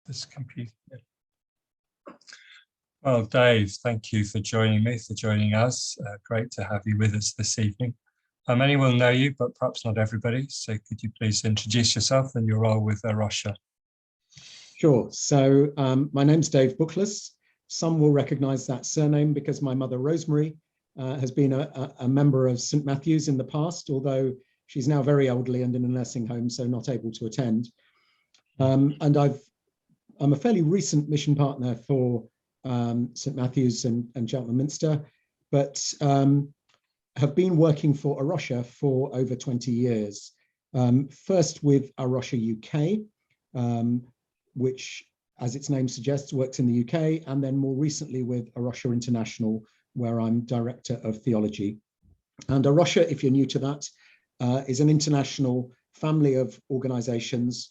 this computer. Well, Dave, thank you for joining us. Great to have you with us this evening. Many will know you, but perhaps not everybody. So could you please introduce yourself and your role with Rocha? Sure. So my name's Dave Bookless. Some will recognize that surname because my mother, Rosemary, has been a member of St. Matthew's in the past, although she's now very elderly and in a nursing home, so not able to attend. And I'm a fairly recent mission partner for St. Matthew's and Cheltenham Minster, but have been working for Rocha for over 20 years. First with Rocha UK, which, as its name suggests, works in the UK, and then more recently with Rocha International, where I'm Director of Theology. And Rocha, if you're new to that, is an international family of organizations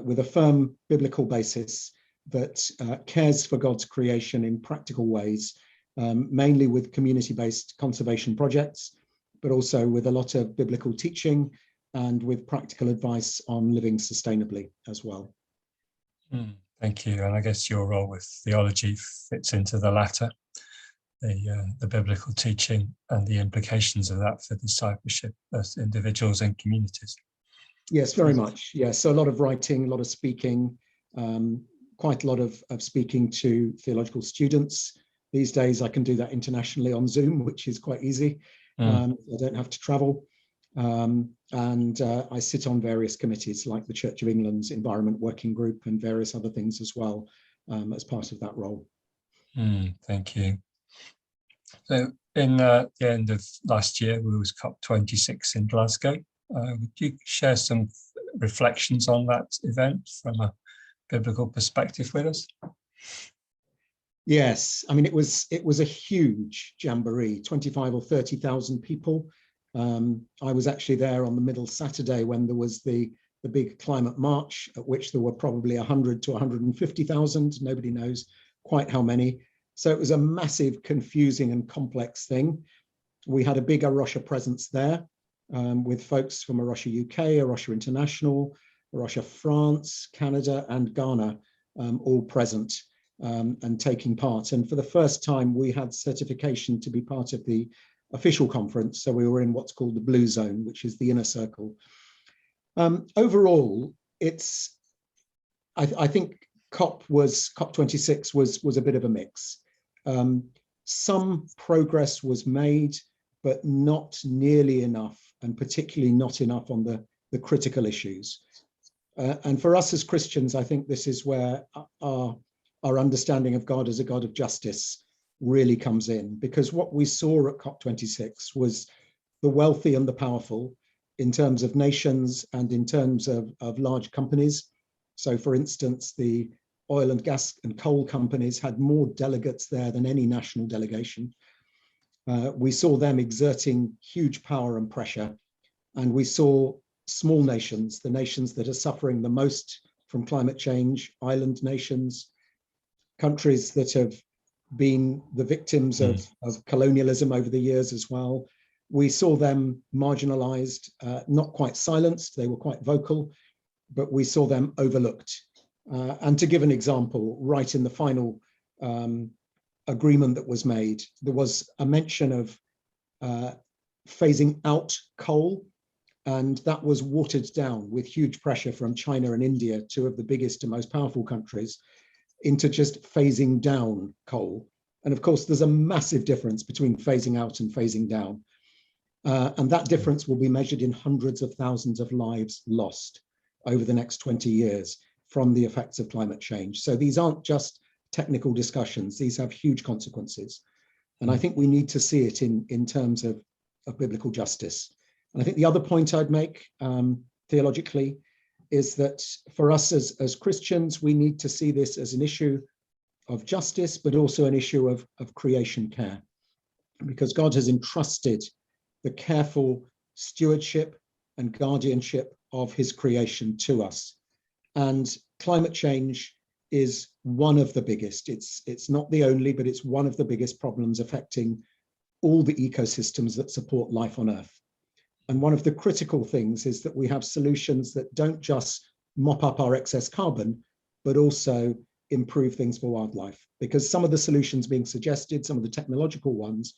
with a firm biblical basis that cares for God's creation in practical ways, mainly with community-based conservation projects, but also with a lot of biblical teaching and with practical advice on living sustainably as well. Thank you. And I guess your role with theology fits into the latter, the biblical teaching and the implications of that for discipleship as individuals and communities. Yes, very much. Yes, so a lot of writing, a lot of speaking, quite a lot of speaking to theological students. These days I can do that internationally on Zoom, which is quite easy. I don't have to travel. And I sit on various committees like the Church of England's Environment Working Group and various other things as well as part of that role. Thank you. So in the end of last year, we was COP26 in Glasgow. Would you share some reflections on that event from a biblical perspective with us? Yes, I mean, it was a huge jamboree, 25 or 30,000 people. I was actually there on the middle Saturday when there was the big climate march, at which there were probably 100 to 150,000. Nobody knows quite how many. So it was a massive, confusing and complex thing. We had a big Rocha presence there with folks from Rocha UK, Rocha International, Rocha France, Canada and Ghana all present and taking part. And for the first time, we had certification to be part of the official conference. So we were in what's called the blue zone, which is the inner circle. Overall, I think COP26 was a bit of a mix. Some progress was made, but not nearly enough, and particularly not enough on the critical issues. And for us as Christians, I think this is where our understanding of God as a God of justice really comes in, because what we saw at COP26 was the wealthy and the powerful in terms of nations and in terms of large companies. So for instance, the oil and gas and coal companies had more delegates there than any national delegation. We saw them exerting huge power and pressure, and we saw small nations, the nations that are suffering the most from climate change, island nations, countries that have been the victims of colonialism over the years as well. We saw them marginalized, not quite silenced, they were quite vocal, but we saw them overlooked. And to give an example, right in the final agreement that was made, there was a mention of phasing out coal, and that was watered down with huge pressure from China and India, two of the biggest and most powerful countries, into just phasing down coal. And of course, there's a massive difference between phasing out and phasing down. And that difference will be measured in hundreds of thousands of lives lost over the next 20 years from the effects of climate change. So these aren't just technical discussions, these have huge consequences. And I think we need to see it in terms of biblical justice. And I think the other point I'd make theologically is that for us as Christians, we need to see this as an issue of justice, but also an issue of creation care, because God has entrusted the careful stewardship and guardianship of his creation to us. And climate change is one of the biggest. It's not the only, but it's one of the biggest problems affecting all the ecosystems that support life on Earth. And one of the critical things is that we have solutions that don't just mop up our excess carbon, but also improve things for wildlife, because some of the solutions being suggested, some of the technological ones,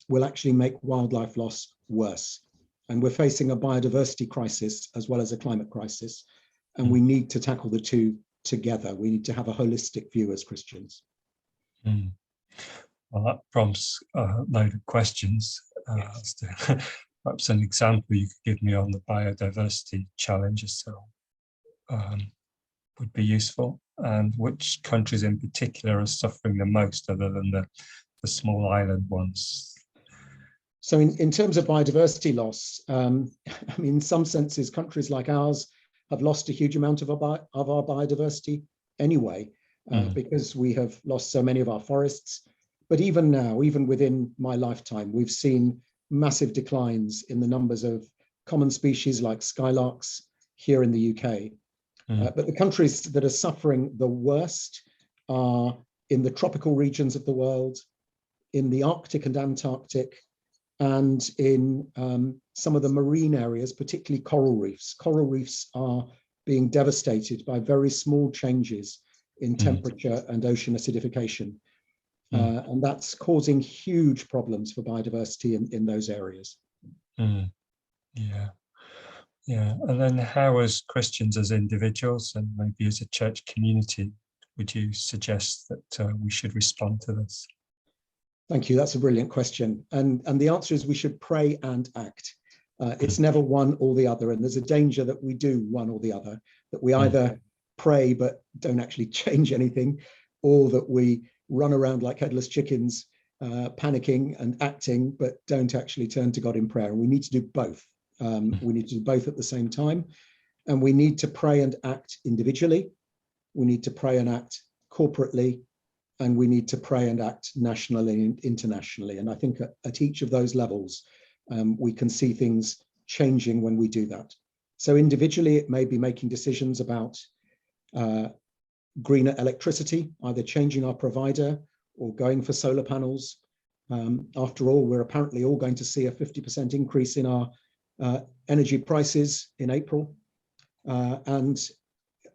will actually make wildlife loss worse. And we're facing a biodiversity crisis as well as a climate crisis, and we need to tackle the two together. We need to have a holistic view as Christians. Well, that prompts a load of questions. Perhaps an example you could give me on the biodiversity challenges would be useful, and which countries in particular are suffering the most other than the small island ones. So in terms of biodiversity loss, I mean, in some senses, countries like ours have lost a huge amount of our biodiversity anyway, because we have lost so many of our forests. But even now, even within my lifetime, we've seen massive declines in the numbers of common species like skylarks here in the UK. But the countries that are suffering the worst are in the tropical regions of the world, in the Arctic and Antarctic, and in some of the marine areas, particularly coral reefs. Coral reefs are being devastated by very small changes in temperature and ocean acidification. And that's causing huge problems for biodiversity in those areas. Yeah. And then how, as Christians, as individuals, and maybe as a church community, would you suggest that we should respond to this? Thank you. That's a brilliant question. And the answer is we should pray and act. It's never one or the other. And there's a danger that we do one or the other, that we either pray but don't actually change anything, or that we run around like headless chickens, panicking and acting, but don't actually turn to God in prayer. And we need to do both. We need to do both at the same time. And we need to pray and act individually. We need to pray and act corporately. And we need to pray and act nationally and internationally. And I think at each of those levels, we can see things changing when we do that. So individually, it may be making decisions about greener electricity, either changing our provider or going for solar panels. After all, we're apparently all going to see a 50% increase in our energy prices in April. And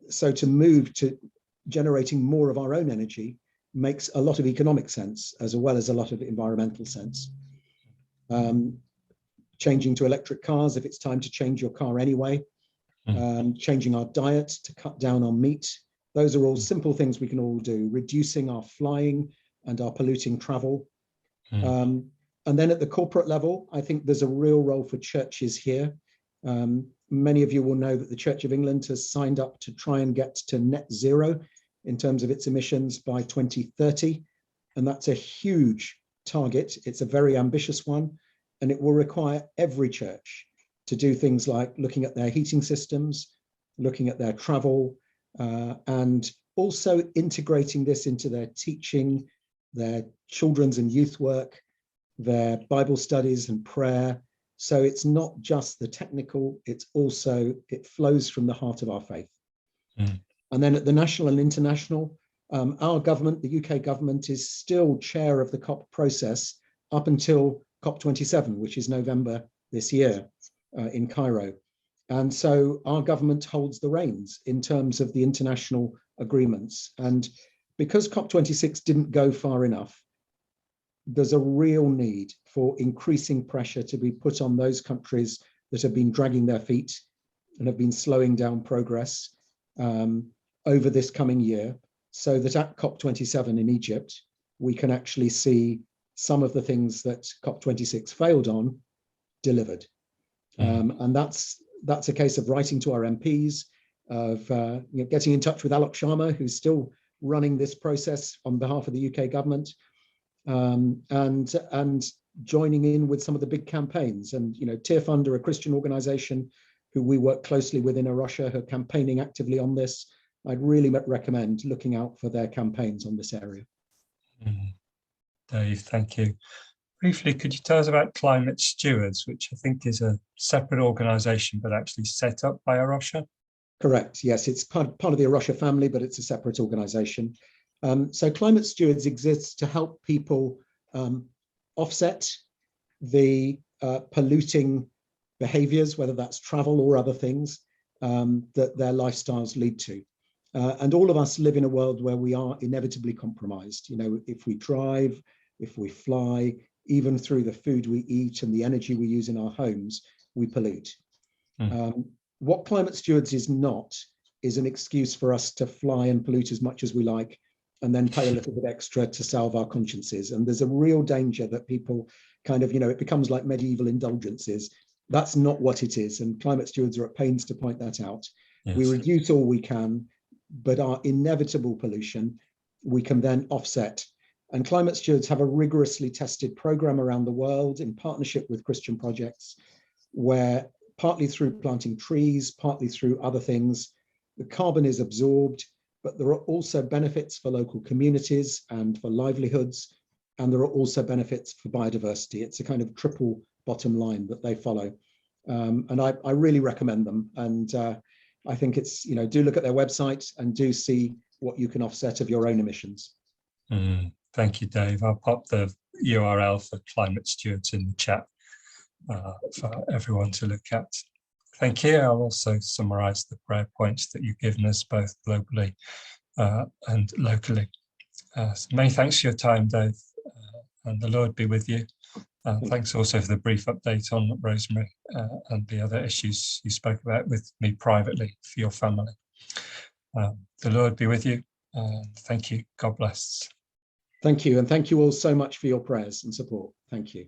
so to move to generating more of our own energy makes a lot of economic sense, as well as a lot of environmental sense. Changing to electric cars if it's time to change your car anyway. Changing our diet to cut down on meat. Those are all simple things we can all do. Reducing our flying and our polluting travel. And then at the corporate level, I think there's a real role for churches here. Many of you will know that the Church of England has signed up to try and get to net zero in terms of its emissions by 2030. And that's a huge target. It's a very ambitious one. And it will require every church to do things like looking at their heating systems, looking at their travel, and also integrating this into their teaching, their children's and youth work, their Bible studies and prayer. So it's not just the technical, it's also, it flows from the heart of our faith. And then at the national and international, our government, the UK government, is still chair of the COP process up until COP27, which is November this year in Cairo. And so our government holds the reins in terms of the international agreements. And because COP26 didn't go far enough, there's a real need for increasing pressure to be put on those countries that have been dragging their feet and have been slowing down progress over this coming year, so that at COP27 in Egypt, we can actually see some of the things that COP26 failed on delivered. And that's a case of writing to our MPs, of getting in touch with Alok Sharma, who's still running this process on behalf of the UK government, and joining in with some of the big campaigns. And Tearfund are a Christian organization who we work closely with in Rocha, who are campaigning actively on this. I'd really recommend looking out for their campaigns on this area. Dave, thank you. Briefly, could you tell us about Climate Stewards, which I think is a separate organisation, but actually set up by Rocha? Correct, yes, it's part of the Rocha family, but it's a separate organisation. So Climate Stewards exists to help people offset the polluting behaviours, whether that's travel or other things, that their lifestyles lead to. And all of us live in a world where we are inevitably compromised. You know, if we drive, if we fly, even through the food we eat and the energy we use in our homes, we pollute. What Climate Stewards is not is an excuse for us to fly and pollute as much as we like and then pay a little bit extra to salve our consciences. And there's a real danger that people kind of, you know, it becomes like medieval indulgences. That's not what it is. And Climate Stewards are at pains to point that out. Yes. We reduce all we can, but our inevitable pollution, we can then offset. And Climate Stewards have a rigorously tested program around the world in partnership with Christian projects, where partly through planting trees, partly through other things, the carbon is absorbed, but there are also benefits for local communities and for livelihoods, and there are also benefits for biodiversity. It's a kind of triple bottom line that they follow. And I really recommend them. And I think it's, you know, do look at their website and do see what you can offset of your own emissions. Thank you, Dave. I'll pop the URL for Climate Stewards in the chat for everyone to look at. Thank you. I'll also summarise the prayer points that you've given us both globally and locally. So many thanks for your time, Dave, and the Lord be with you. Thanks also for the brief update on Rosemary and the other issues you spoke about with me privately for your family. The Lord be with you. Thank you. God bless. Thank you. And thank you all so much for your prayers and support. Thank you.